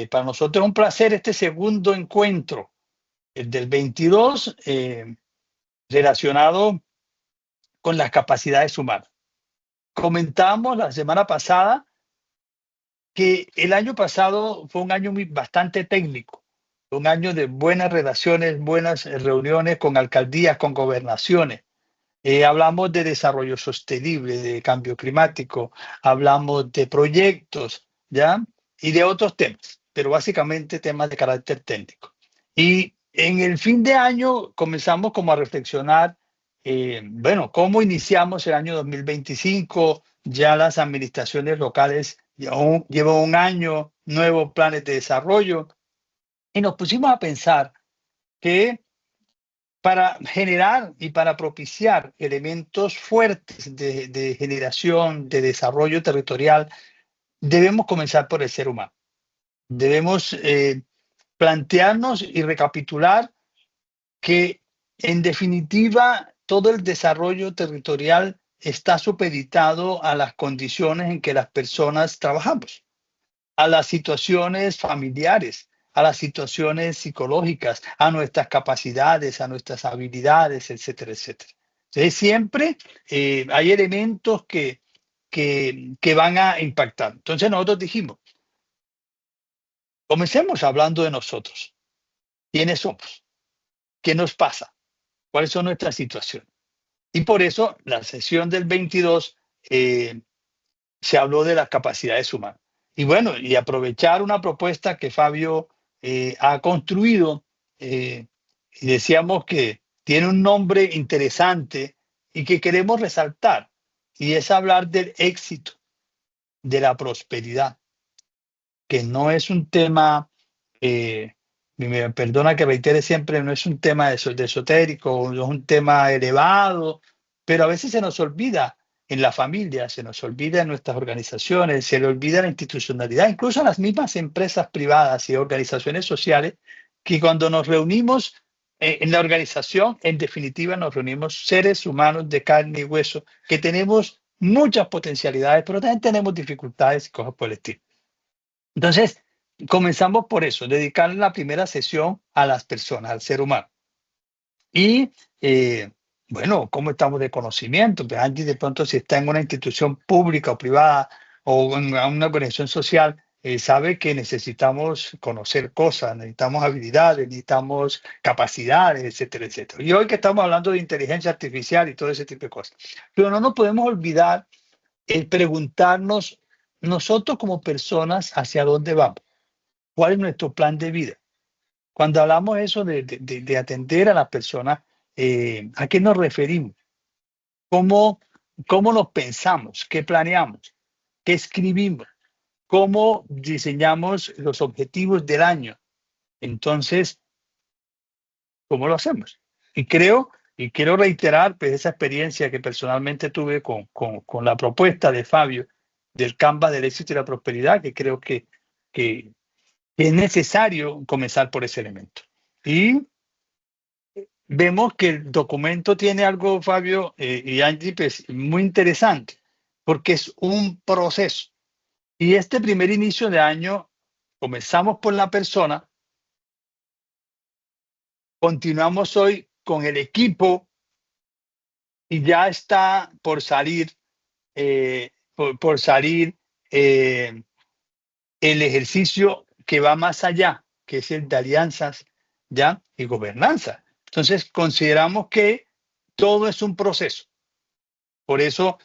Para nosotros es un placer este segundo encuentro, el del 22, relacionado con las capacidades humanas. Comentamos la semana pasada que el año pasado fue un año bastante técnico, un año de buenas relaciones, buenas reuniones con alcaldías, con gobernaciones. Hablamos de desarrollo sostenible, de cambio climático, hablamos de proyectos, ¿ya? Y de otros temas, pero básicamente temas de carácter técnico. Y en el fin de año comenzamos como a reflexionar, bueno, cómo iniciamos el año 2025, ya las administraciones locales llevan un año, nuevos planes de desarrollo, y nos pusimos a pensar que para generar y para propiciar elementos fuertes de generación, de desarrollo territorial, debemos comenzar por el ser humano. Debemos plantearnos y recapitular que, en definitiva, todo el desarrollo territorial está supeditado a las condiciones en que las personas trabajamos, a las situaciones familiares, a las situaciones psicológicas, a nuestras capacidades, a nuestras habilidades, etcétera, etcétera. Entonces, siempre hay elementos que van a impactar. Entonces, nosotros dijimos, comencemos hablando de nosotros. ¿Quiénes somos? ¿Qué nos pasa? ¿Cuáles son nuestras situaciones? Y por eso, la sesión del 22 se habló de las capacidades humanas. Y bueno, y aprovechar una propuesta que Fabio ha construido, y decíamos que tiene un nombre interesante y que queremos resaltar, y es hablar del éxito, de la prosperidad, que no es un tema, me perdona que reitere siempre, no es un tema de esotérico, no es un tema elevado, pero a veces se nos olvida en la familia, se nos olvida en nuestras organizaciones, se le olvida la institucionalidad, incluso en las mismas empresas privadas y organizaciones sociales, que cuando nos reunimos en la organización, en definitiva nos reunimos seres humanos de carne y hueso, que tenemos muchas potencialidades, pero también tenemos dificultades y cosas por el estilo. Entonces, comenzamos por eso, dedicar la primera sesión a las personas, al ser humano. Y, bueno, ¿cómo estamos de conocimiento? Pues Angie, de pronto, si está en una institución pública o privada o en una organización social, sabe que necesitamos conocer cosas, necesitamos habilidades, necesitamos capacidades, etcétera, etcétera. Y hoy que estamos hablando de inteligencia artificial y todo ese tipo de cosas. Pero no nos podemos olvidar el preguntarnos nosotros como personas hacia dónde vamos, cuál es nuestro plan de vida. Cuando hablamos eso de atender a las personas, ¿a qué nos referimos? ¿Cómo, cómo nos pensamos? ¿Qué planeamos? ¿Qué escribimos? ¿Cómo diseñamos los objetivos del año? Entonces, ¿cómo lo hacemos? Y quiero reiterar pues, esa experiencia que personalmente tuve con la propuesta de Fabio del Canvas del éxito y la prosperidad, que creo que es necesario comenzar por ese elemento. Y vemos que el documento tiene algo, Fabio y Angie, pues, muy interesante, porque es un proceso. Y este primer inicio de año, comenzamos por la persona, continuamos hoy con el equipo y ya está por salir, por salir el ejercicio que va más allá, que es el de alianzas, ¿ya? Y gobernanza. Entonces, consideramos que todo es un proceso. Por eso,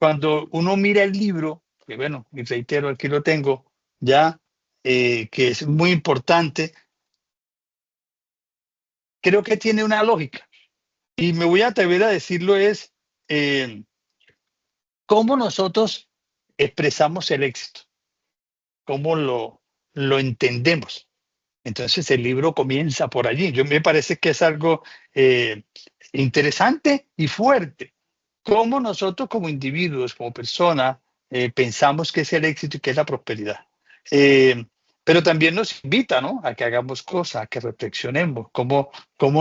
cuando uno mira el libro, que bueno, y reitero, aquí lo tengo, ya, que es muy importante, creo que tiene una lógica. Y me voy a atrever a decirlo es, cómo nosotros expresamos el éxito, cómo lo entendemos. Entonces el libro comienza por allí. Yo me parece que es algo interesante y fuerte. Cómo nosotros como individuos, como personas, pensamos que es el éxito y que es la prosperidad. Pero también nos invita, ¿no?, a que hagamos cosas, a que reflexionemos, cómo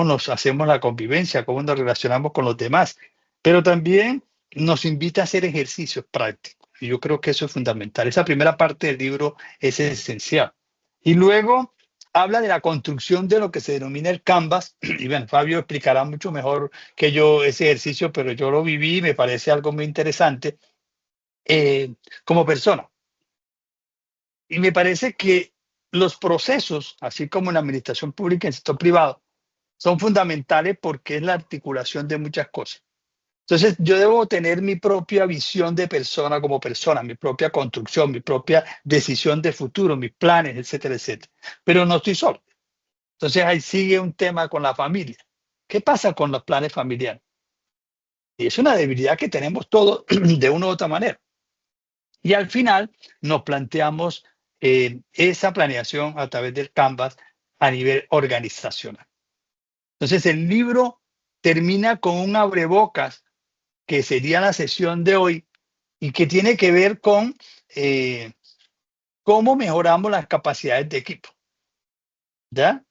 nos hacemos la convivencia, cómo nos relacionamos con los demás. Pero también nos invita a hacer ejercicios prácticos. Y yo creo que eso es fundamental. Esa primera parte del libro es esencial. Y luego habla de la construcción de lo que se denomina el Canvas. Y bueno, Fabio explicará mucho mejor que yo ese ejercicio, pero yo lo viví y me parece algo muy interesante como persona. Y me parece que los procesos, así como en la administración pública y en el sector privado, son fundamentales porque es la articulación de muchas cosas. Entonces, yo debo tener mi propia visión de persona como persona, mi propia construcción, mi propia decisión de futuro, mis planes, etcétera, etcétera. Pero no estoy solo. Entonces, ahí sigue un tema con la familia. ¿Qué pasa con los planes familiares? Y es una debilidad que tenemos todos de una u otra manera. Y al final nos planteamos esa planeación a través del Canvas a nivel organizacional. Entonces, el libro termina con un abrebocas que sería la sesión de hoy y que tiene que ver con cómo mejoramos las capacidades de equipo. ¿Ya?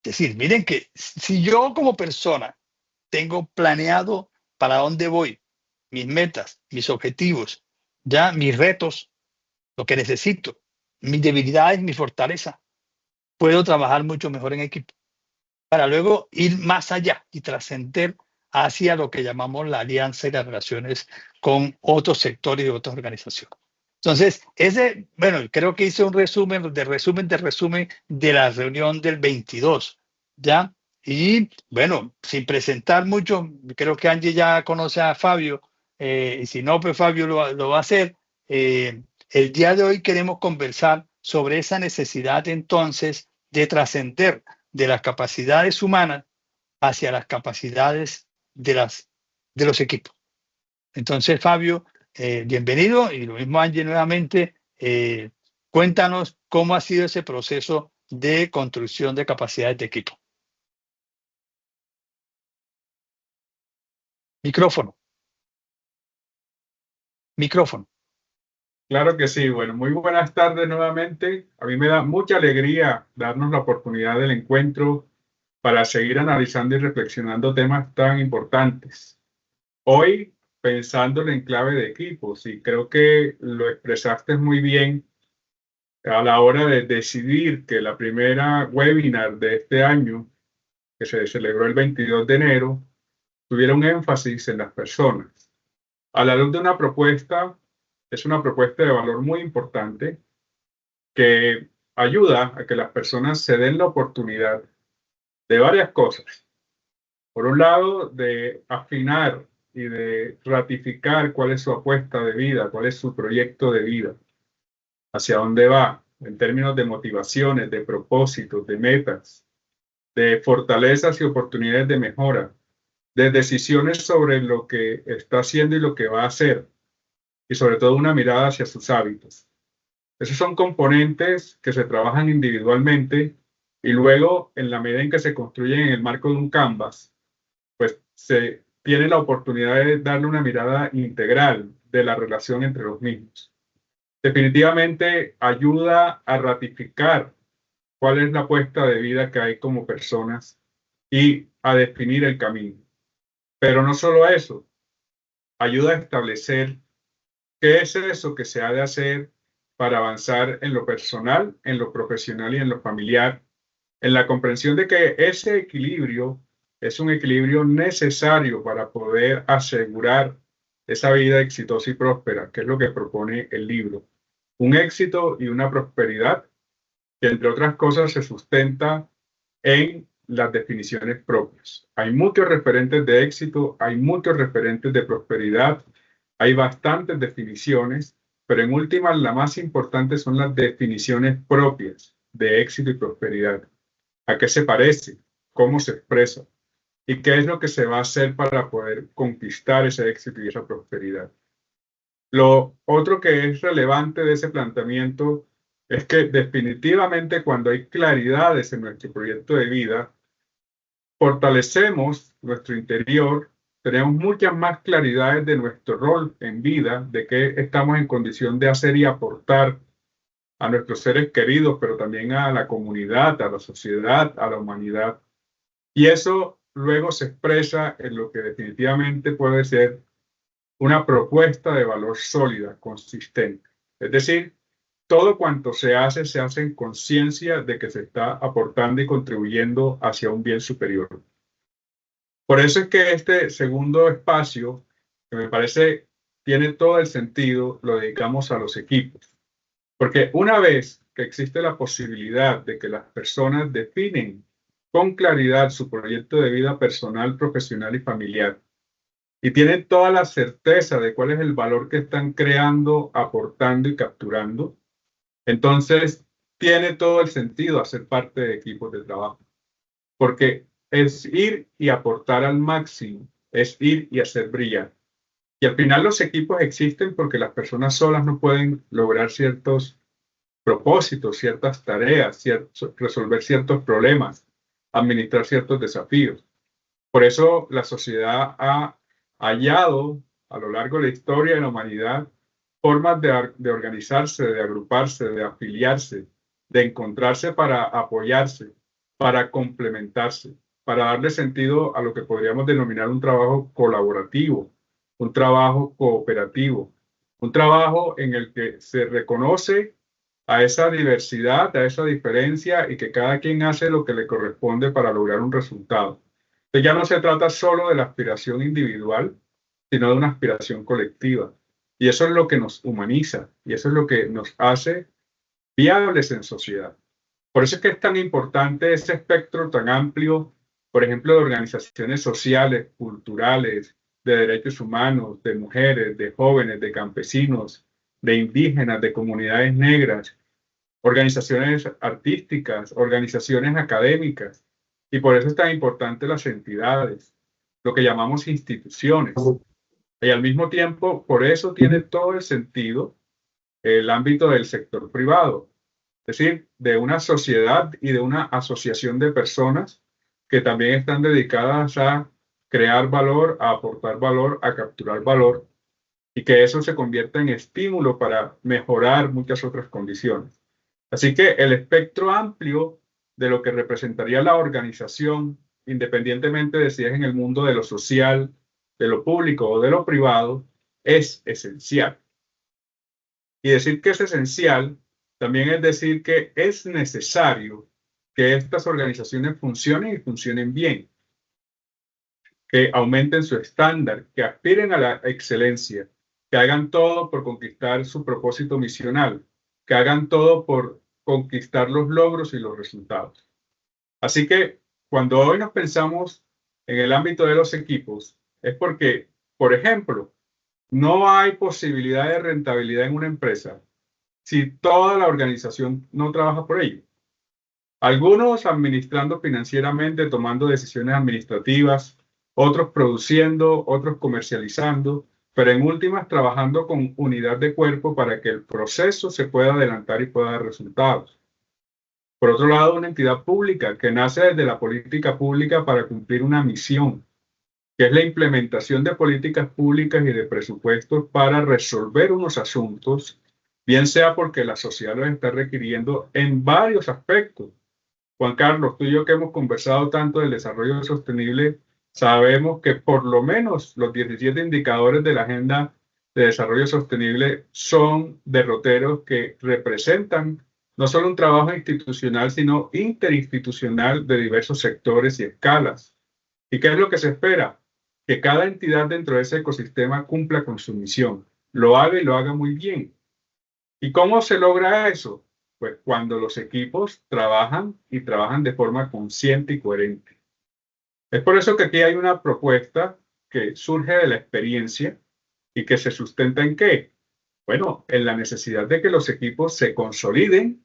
Es decir, miren que si yo como persona tengo planeado para dónde voy, mis metas, mis objetivos, ya mis retos, lo que necesito, mis debilidades, mi fortaleza, puedo trabajar mucho mejor en equipo para luego ir más allá y trascender hacia lo que llamamos la alianza y las relaciones con otros sectores y otras organizaciones. Entonces, bueno, creo que hice un resumen de la reunión del 22, ¿ya? Y bueno, sin presentar mucho, creo que Angie ya conoce a Fabio, y si no, pues Fabio lo va a hacer. El día de hoy queremos conversar sobre esa necesidad entonces de trascender de las capacidades humanas hacia las capacidades de los equipos. Entonces, Fabio, bienvenido y lo mismo Angie nuevamente. Cuéntanos cómo ha sido ese proceso de construcción de capacidades de equipo. Micrófono. Micrófono. Claro que sí. Bueno, muy buenas tardes nuevamente. A mí me da mucha alegría darnos la oportunidad del encuentro para seguir analizando y reflexionando temas tan importantes. Hoy, pensándolo en clave de equipos, y creo que lo expresaste muy bien a la hora de decidir que la primera webinar de este año, que se celebró el 22 de enero, tuviera un énfasis en las personas. A la luz de una propuesta, es una propuesta de valor muy importante que ayuda a que las personas se den la oportunidad de varias cosas. Por un lado, de afinar y de ratificar cuál es su apuesta de vida, cuál es su proyecto de vida, hacia dónde va en términos de motivaciones, de propósitos, de metas, de fortalezas y oportunidades de mejora, de decisiones sobre lo que está haciendo y lo que va a hacer, y sobre todo una mirada hacia sus hábitos. Esos son componentes que se trabajan individualmente y luego, en la medida en que se construyen en el marco de un canvas, pues se tiene la oportunidad de darle una mirada integral de la relación entre los mismos. Definitivamente ayuda a ratificar cuál es la apuesta de vida que hay como personas y a definir el camino. Pero no solo eso, ayuda a establecer qué es eso que se ha de hacer para avanzar en lo personal, en lo profesional y en lo familiar, en la comprensión de que ese equilibrio es un equilibrio necesario para poder asegurar esa vida exitosa y próspera, que es lo que propone el libro. Un éxito y una prosperidad que, entre otras cosas, se sustenta en las definiciones propias. Hay muchos referentes de éxito, hay muchos referentes de prosperidad, hay bastantes definiciones, pero en últimas la más importante son las definiciones propias de éxito y prosperidad. ¿A qué se parece? ¿Cómo se expresa? ¿Y qué es lo que se va a hacer para poder conquistar ese éxito y esa prosperidad? Lo otro que es relevante de ese planteamiento es que definitivamente cuando hay claridades en nuestro proyecto de vida, fortalecemos nuestro interior, tenemos muchas más claridades de nuestro rol en vida, de qué estamos en condición de hacer y aportar a nuestros seres queridos, pero también a la comunidad, a la sociedad, a la humanidad. Y eso luego se expresa en lo que definitivamente puede ser una propuesta de valor sólida, consistente. Es decir, todo cuanto se hace en conciencia de que se está aportando y contribuyendo hacia un bien superior. Por eso es que este segundo espacio, que me parece tiene todo el sentido, lo dedicamos a los equipos. Porque una vez que existe la posibilidad de que las personas definen con claridad su proyecto de vida personal, profesional y familiar, y tienen toda la certeza de cuál es el valor que están creando, aportando y capturando, entonces tiene todo el sentido hacer parte de equipos de trabajo. Porque es ir y aportar al máximo, es ir y hacer brillar. Y al final los equipos existen porque las personas solas no pueden lograr ciertos propósitos, ciertas tareas, resolver ciertos problemas, administrar ciertos desafíos. Por eso la sociedad ha hallado a lo largo de la historia de la humanidad formas de organizarse, de agruparse, de afiliarse, de encontrarse para apoyarse, para complementarse, para darle sentido a lo que podríamos denominar un trabajo colaborativo, un trabajo cooperativo, un trabajo en el que se reconoce a esa diversidad, a esa diferencia y que cada quien hace lo que le corresponde para lograr un resultado. Entonces ya no se trata solo de la aspiración individual, sino de una aspiración colectiva. Y eso es lo que nos humaniza y eso es lo que nos hace viables en sociedad. Por eso es que es tan importante ese espectro tan amplio, por ejemplo, de organizaciones sociales, culturales, de derechos humanos, de mujeres, de jóvenes, de campesinos, de indígenas, de comunidades negras, organizaciones artísticas, organizaciones académicas. Y por eso es tan importante las entidades, lo que llamamos instituciones. Y al mismo tiempo, por eso tiene todo el sentido el ámbito del sector privado, es decir, de una sociedad y de una asociación de personas que también están dedicadas a crear valor, a aportar valor, a capturar valor, y que eso se convierta en estímulo para mejorar muchas otras condiciones. Así que el espectro amplio de lo que representaría la organización, independientemente de si es en el mundo de lo social, de lo público o de lo privado, es esencial. Y decir que es esencial también es decir que es necesario que estas organizaciones funcionen y funcionen bien, que aumenten su estándar, que aspiren a la excelencia, que hagan todo por conquistar su propósito misional, que hagan todo por conquistar los logros y los resultados. Así que cuando hoy nos pensamos en el ámbito de los equipos, es porque, por ejemplo, no hay posibilidad de rentabilidad en una empresa si toda la organización no trabaja por ello. Algunos administrando financieramente, tomando decisiones administrativas, otros produciendo, otros comercializando, pero en últimas trabajando con unidad de cuerpo para que el proceso se pueda adelantar y pueda dar resultados. Por otro lado, una entidad pública que nace desde la política pública para cumplir una misión, que es la implementación de políticas públicas y de presupuestos para resolver unos asuntos, bien sea porque la sociedad los está requiriendo en varios aspectos. Juan Carlos, tú y yo que hemos conversado tanto del desarrollo sostenible, sabemos que por lo menos los 17 indicadores de la Agenda de Desarrollo Sostenible son derroteros que representan no solo un trabajo institucional, sino interinstitucional de diversos sectores y escalas. ¿Y qué es lo que se espera? Que cada entidad dentro de ese ecosistema cumpla con su misión, lo haga y lo haga muy bien. ¿Y cómo se logra eso? Pues cuando los equipos trabajan y trabajan de forma consciente y coherente. Es por eso que aquí hay una propuesta que surge de la experiencia y que se sustenta en ¿qué? Bueno, en la necesidad de que los equipos se consoliden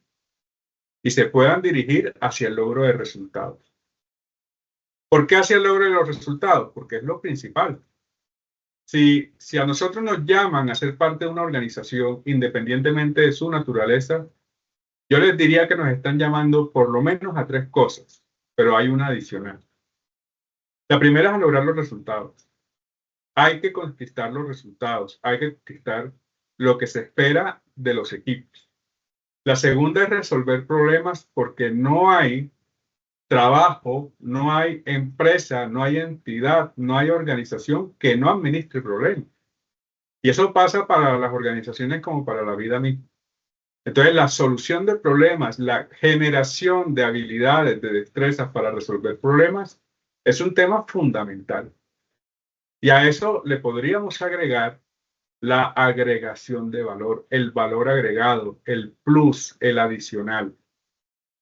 y se puedan dirigir hacia el logro de resultados. ¿Por qué hacia el logro de los resultados? Porque es lo principal. Si a nosotros nos llaman a ser parte de una organización, independientemente de su naturaleza, yo les diría que nos están llamando por lo menos a 3 cosas, pero hay una adicional. La primera es a lograr los resultados. Hay que conquistar los resultados, hay que conquistar lo que se espera de los equipos. La segunda es resolver problemas porque no hay trabajo, no hay empresa, no hay entidad, no hay organización que no administre problemas. Y eso pasa para las organizaciones como para la vida misma. Entonces, la solución de problemas, la generación de habilidades, de destrezas para resolver problemas, es un tema fundamental. Y a eso le podríamos agregar la agregación de valor, el valor agregado, el plus, el adicional.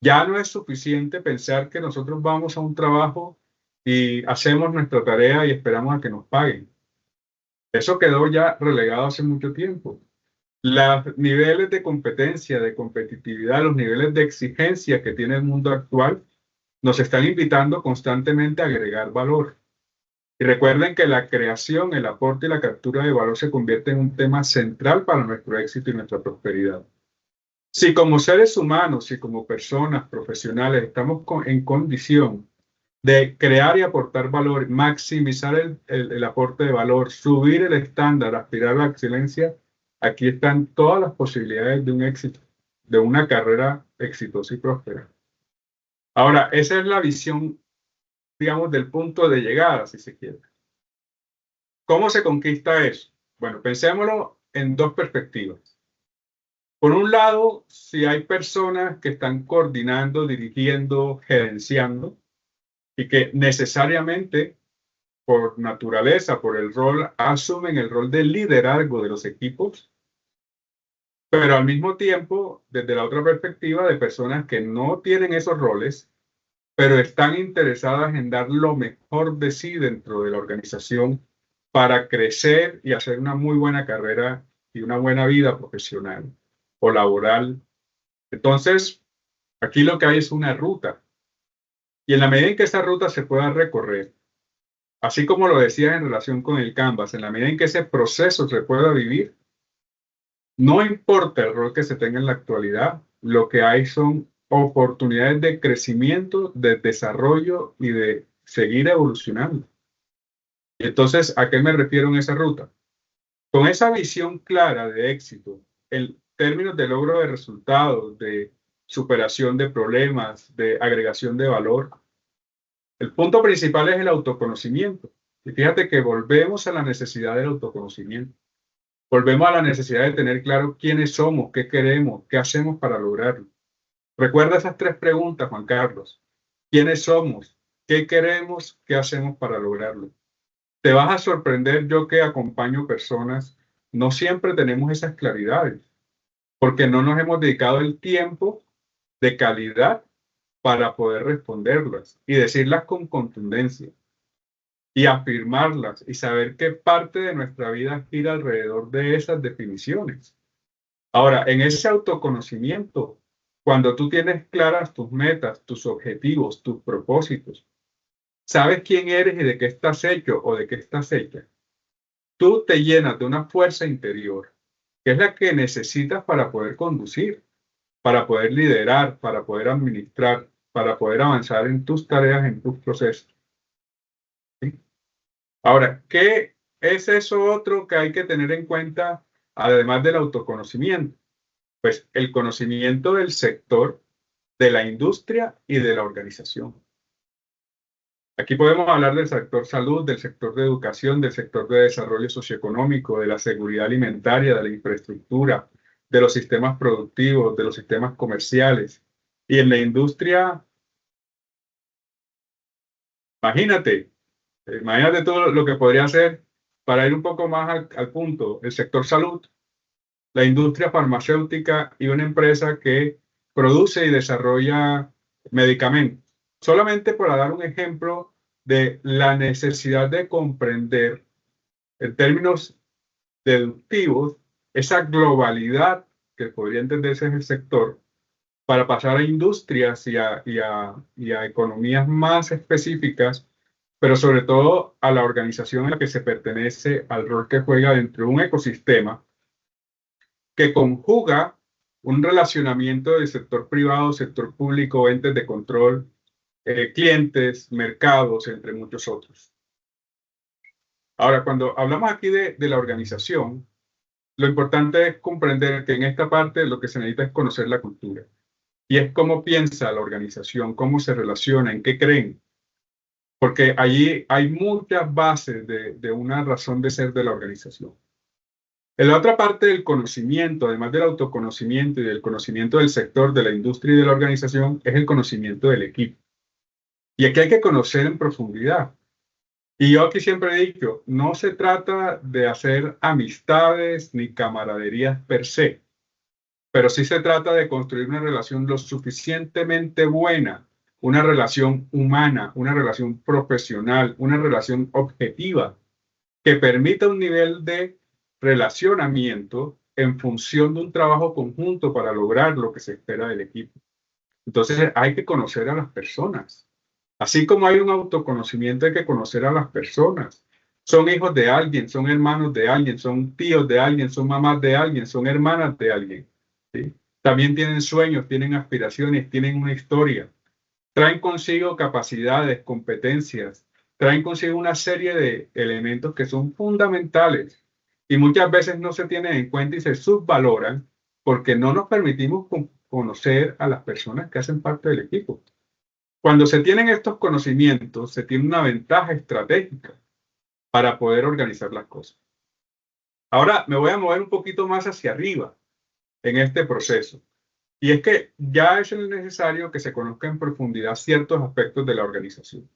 Ya no es suficiente pensar que nosotros vamos a un trabajo y hacemos nuestra tarea y esperamos a que nos paguen. Eso quedó ya relegado hace mucho tiempo. Los niveles de competencia, de competitividad, los niveles de exigencia que tiene el mundo actual nos están invitando constantemente a agregar valor. Y recuerden que la creación, el aporte y la captura de valor se convierte en un tema central para nuestro éxito y nuestra prosperidad. Si como seres humanos y como personas profesionales estamos en condición de crear y aportar valor, maximizar el aporte de valor, subir el estándar, aspirar a la excelencia, aquí están todas las posibilidades de un éxito, de una carrera exitosa y próspera. Ahora, esa es la visión, digamos, del punto de llegada, si se quiere. ¿Cómo se conquista eso? Bueno, pensémoslo en dos perspectivas. Por un lado, si hay personas que están coordinando, dirigiendo, gerenciando, y que necesariamente, por naturaleza, por el rol, asumen el rol de liderazgo de los equipos, pero al mismo tiempo, desde la otra perspectiva, de personas que no tienen esos roles, pero están interesadas en dar lo mejor de sí dentro de la organización para crecer y hacer una muy buena carrera y una buena vida profesional o laboral. Entonces, aquí lo que hay es una ruta. Y en la medida en que esa ruta se pueda recorrer, así como lo decías en relación con el Canvas, en la medida en que ese proceso se pueda vivir, no importa el rol que se tenga en la actualidad, lo que hay son oportunidades de crecimiento, de desarrollo y de seguir evolucionando. Y entonces, ¿a qué me refiero en esa ruta? Con esa visión clara de éxito, en términos de logro de resultados, de superación de problemas, de agregación de valor, el punto principal es el autoconocimiento. Y fíjate que volvemos a la necesidad del autoconocimiento. Volvemos a la necesidad de tener claro quiénes somos, qué queremos, qué hacemos para lograrlo. Recuerda esas tres preguntas, Juan Carlos. ¿Quiénes somos? ¿Qué queremos? ¿Qué hacemos para lograrlo? Te vas a sorprender, yo que acompaño personas, no siempre tenemos esas claridades, porque no nos hemos dedicado el tiempo de calidad para poder responderlas y decirlas con contundencia y afirmarlas y saber qué parte de nuestra vida gira alrededor de esas definiciones. Ahora, en ese autoconocimiento, cuando tú tienes claras tus metas, tus objetivos, tus propósitos, sabes quién eres y de qué estás hecho o de qué estás hecha, tú te llenas de una fuerza interior, que es la que necesitas para poder conducir, para poder liderar, para poder administrar, para poder avanzar en tus tareas, en tus procesos. ¿Sí? Ahora, ¿qué es eso otro que hay que tener en cuenta, además del autoconocimiento? Pues el conocimiento del sector, de la industria y de la organización. Aquí podemos hablar del sector salud, del sector de educación, del sector de desarrollo socioeconómico, de la seguridad alimentaria, de la infraestructura, de los sistemas productivos, de los sistemas comerciales. Y en la industria, imagínate, imagínate todo lo que podría hacer para ir un poco más al punto. El sector salud, la industria farmacéutica y una empresa que produce y desarrolla medicamentos. Solamente para dar un ejemplo de la necesidad de comprender en términos deductivos esa globalidad que podría entenderse en el sector para pasar a industrias y a economías más específicas, pero sobre todo a la organización a la que se pertenece, al rol que juega dentro de un ecosistema que conjuga un relacionamiento del sector privado, sector público, entes de control, clientes, mercados, entre muchos otros. Ahora, cuando hablamos aquí de la organización, lo importante es comprender que en esta parte lo que se necesita es conocer la cultura. Y es cómo piensa la organización, cómo se relaciona, en qué creen. Porque allí hay muchas bases de una razón de ser de la organización. En la otra parte del conocimiento, además del autoconocimiento y del conocimiento del sector, de la industria y de la organización, es el conocimiento del equipo. Y aquí hay que conocer en profundidad. Y yo aquí siempre he dicho, no se trata de hacer amistades ni camaraderías per se, pero sí se trata de construir una relación lo suficientemente buena, una relación humana, una relación profesional, una relación objetiva, que permita un nivel de relacionamiento en función de un trabajo conjunto para lograr lo que se espera del equipo. Entonces hay que conocer a las personas. Así como hay un autoconocimiento, hay que conocer a las personas. Son hijos de alguien, son hermanos de alguien, son tíos de alguien, son mamás de alguien, son hermanas de alguien. ¿Sí? También tienen sueños, tienen aspiraciones, tienen una historia. Traen consigo capacidades, competencias, traen consigo una serie de elementos que son fundamentales y muchas veces no se tienen en cuenta y se subvaloran porque no nos permitimos conocer a las personas que hacen parte del equipo. Cuando se tienen estos conocimientos, se tiene una ventaja estratégica para poder organizar las cosas. Ahora me voy a mover un poquito más hacia arriba en este proceso. Y es que ya es necesario que se conozca en profundidad ciertos aspectos de la organización.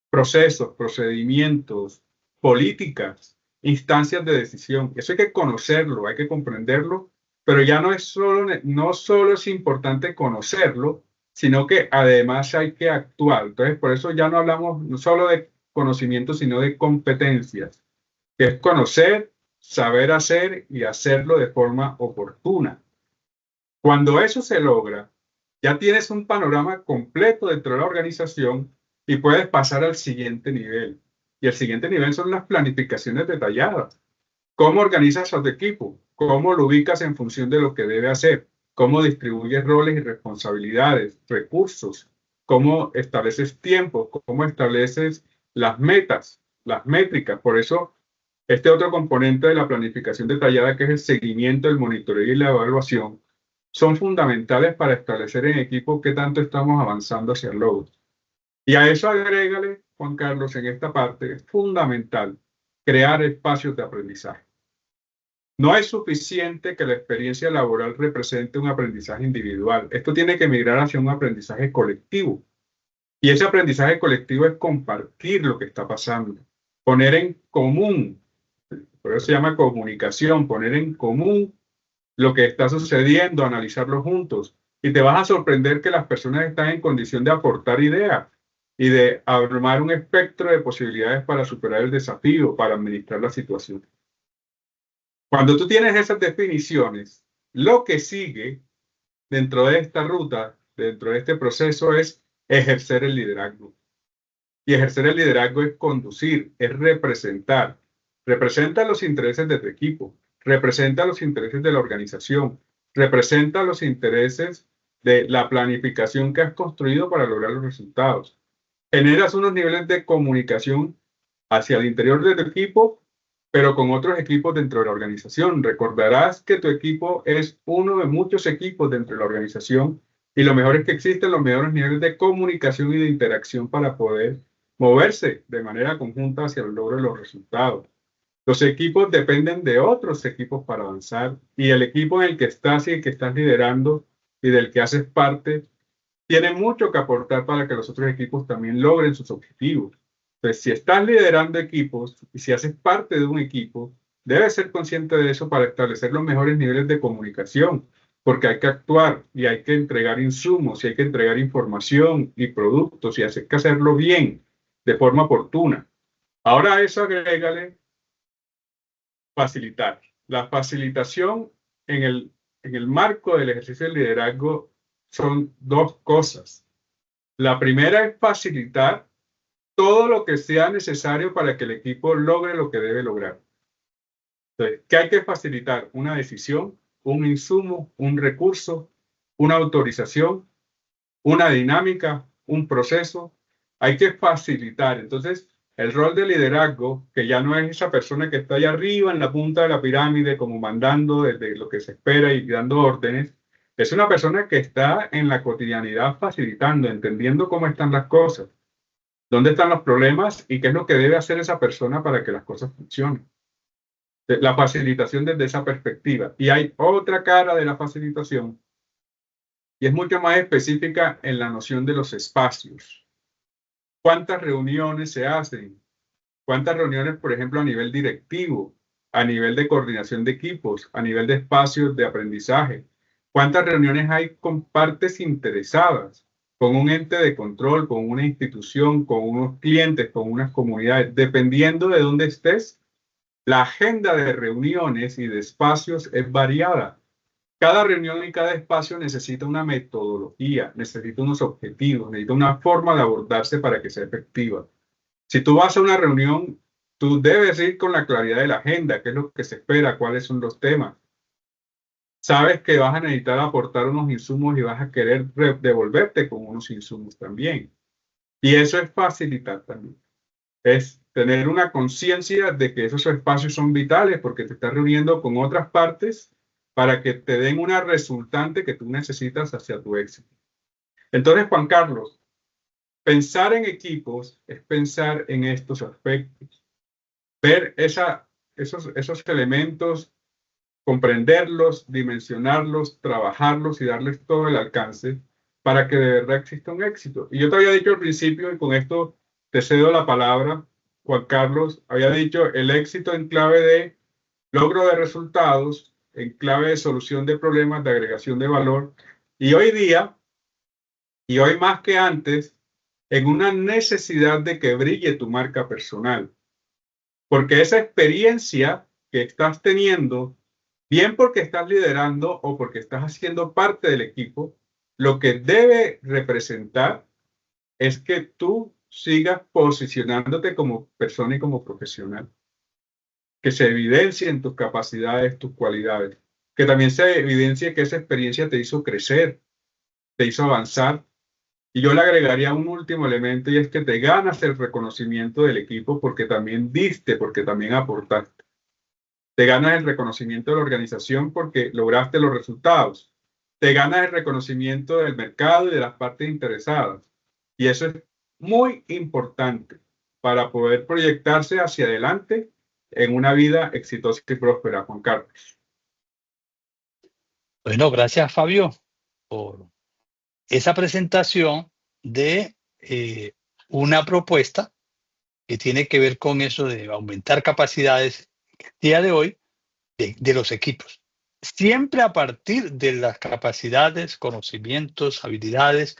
Procesos, procedimientos, políticas, instancias de decisión. Eso hay que conocerlo, hay que comprenderlo, pero ya no solo es importante conocerlo, sino que además hay que actuar. Entonces, por eso ya no hablamos no solo de conocimiento, sino de competencias, que es conocer, saber hacer y hacerlo de forma oportuna. Cuando eso se logra, ya tienes un panorama completo dentro de la organización y puedes pasar al siguiente nivel. Y el siguiente nivel son las planificaciones detalladas. ¿Cómo organizas a tu equipo? ¿Cómo lo ubicas en función de lo que debe hacer? ¿Cómo distribuyes roles y responsabilidades, recursos? ¿Cómo estableces tiempos? ¿Cómo estableces las metas, las métricas? Por eso, este otro componente de la planificación detallada, que es el seguimiento, el monitoreo y la evaluación, son fundamentales para establecer en equipo qué tanto estamos avanzando hacia el logro. Y a eso agrégale, Juan Carlos, en esta parte, es fundamental crear espacios de aprendizaje. No es suficiente que la experiencia laboral represente un aprendizaje individual. Esto tiene que migrar hacia un aprendizaje colectivo. Y ese aprendizaje colectivo es compartir lo que está pasando, poner en común, por eso se llama comunicación, poner en común lo que está sucediendo, analizarlo juntos. Y te vas a sorprender que las personas están en condición de aportar ideas y de armar un espectro de posibilidades para superar el desafío, para administrar la situación. Cuando tú tienes esas definiciones, lo que sigue dentro de esta ruta, dentro de este proceso, es ejercer el liderazgo. Y ejercer el liderazgo es conducir, es representar. Representa los intereses de tu equipo, representa los intereses de la organización, representa los intereses de la planificación que has construido para lograr los resultados. Generas unos niveles de comunicación hacia el interior de tu equipo, pero con otros equipos dentro de la organización. Recordarás que tu equipo es uno de muchos equipos dentro de la organización y lo mejor es que existen los mejores niveles de comunicación y de interacción para poder moverse de manera conjunta hacia el logro de los resultados. Los equipos dependen de otros equipos para avanzar y el equipo en el que estás y el que estás liderando y del que haces parte tiene mucho que aportar para que los otros equipos también logren sus objetivos. Entonces, si estás liderando equipos y si haces parte de un equipo, debes ser consciente de eso para establecer los mejores niveles de comunicación, porque hay que actuar y hay que entregar insumos y hay que entregar información y productos y hay que hacerlo bien, de forma oportuna. Ahora a eso agrégale facilitar. La facilitación en el marco del ejercicio del liderazgo son dos cosas. La primera es facilitar todo lo que sea necesario para que el equipo logre lo que debe lograr. Entonces, ¿qué hay que facilitar? Una decisión, un insumo, un recurso, una autorización, una dinámica, un proceso. Hay que facilitar. Entonces, el rol de liderazgo, que ya no es esa persona que está allá arriba en la punta de la pirámide, como mandando desde lo que se espera y dando órdenes, es una persona que está en la cotidianidad facilitando, entendiendo cómo están las cosas, dónde están los problemas y qué es lo que debe hacer esa persona para que las cosas funcionen. la facilitación desde esa perspectiva. Y hay otra cara de la facilitación, y es mucho más específica en la noción de los espacios. ¿Cuántas reuniones se hacen? ¿Cuántas reuniones, por ejemplo, a nivel directivo, a nivel de coordinación de equipos, a nivel de espacios de aprendizaje? ¿Cuántas reuniones hay con partes interesadas, con un ente de control, con una institución, con unos clientes, con unas comunidades? Dependiendo de dónde estés, la agenda de reuniones y de espacios es variada. Cada reunión y cada espacio necesita una metodología, necesita unos objetivos, necesita una forma de abordarse para que sea efectiva. Si tú vas a una reunión, tú debes ir con la claridad de la agenda, qué es lo que se espera, cuáles son los temas. Sabes que vas a necesitar aportar unos insumos y vas a querer devolverte con unos insumos también. Y eso es facilitar también. Es tener una conciencia de que esos espacios son vitales porque te estás reuniendo con otras partes para que te den una resultante que tú necesitas hacia tu éxito. Entonces, Juan Carlos, pensar en equipos es pensar en estos aspectos. Ver esos elementos, comprenderlos, dimensionarlos, trabajarlos y darles todo el alcance para que de verdad exista un éxito. Y yo te había dicho al principio, y con esto te cedo la palabra, Juan Carlos, había dicho el éxito en clave de logro de resultados, en clave de solución de problemas, de agregación de valor. Y hoy día, y hoy más que antes, en una necesidad de que brille tu marca personal. Porque esa experiencia que estás teniendo, bien porque estás liderando o porque estás haciendo parte del equipo, lo que debe representar es que tú sigas posicionándote como persona y como profesional. Que se evidencien tus capacidades, tus cualidades. Que también se evidencie que esa experiencia te hizo crecer, te hizo avanzar. Y yo le agregaría un último elemento y es que te ganas el reconocimiento del equipo porque también diste, porque también aportaste. Te ganas el reconocimiento de la organización porque lograste los resultados. Te ganas el reconocimiento del mercado y de las partes interesadas. Y eso es muy importante para poder proyectarse hacia adelante en una vida exitosa y próspera, Juan Carlos. Bueno, gracias, Fabio, por esa presentación de una propuesta que tiene que ver con eso de aumentar capacidades el día de hoy de los equipos. Siempre a partir de las capacidades, conocimientos, habilidades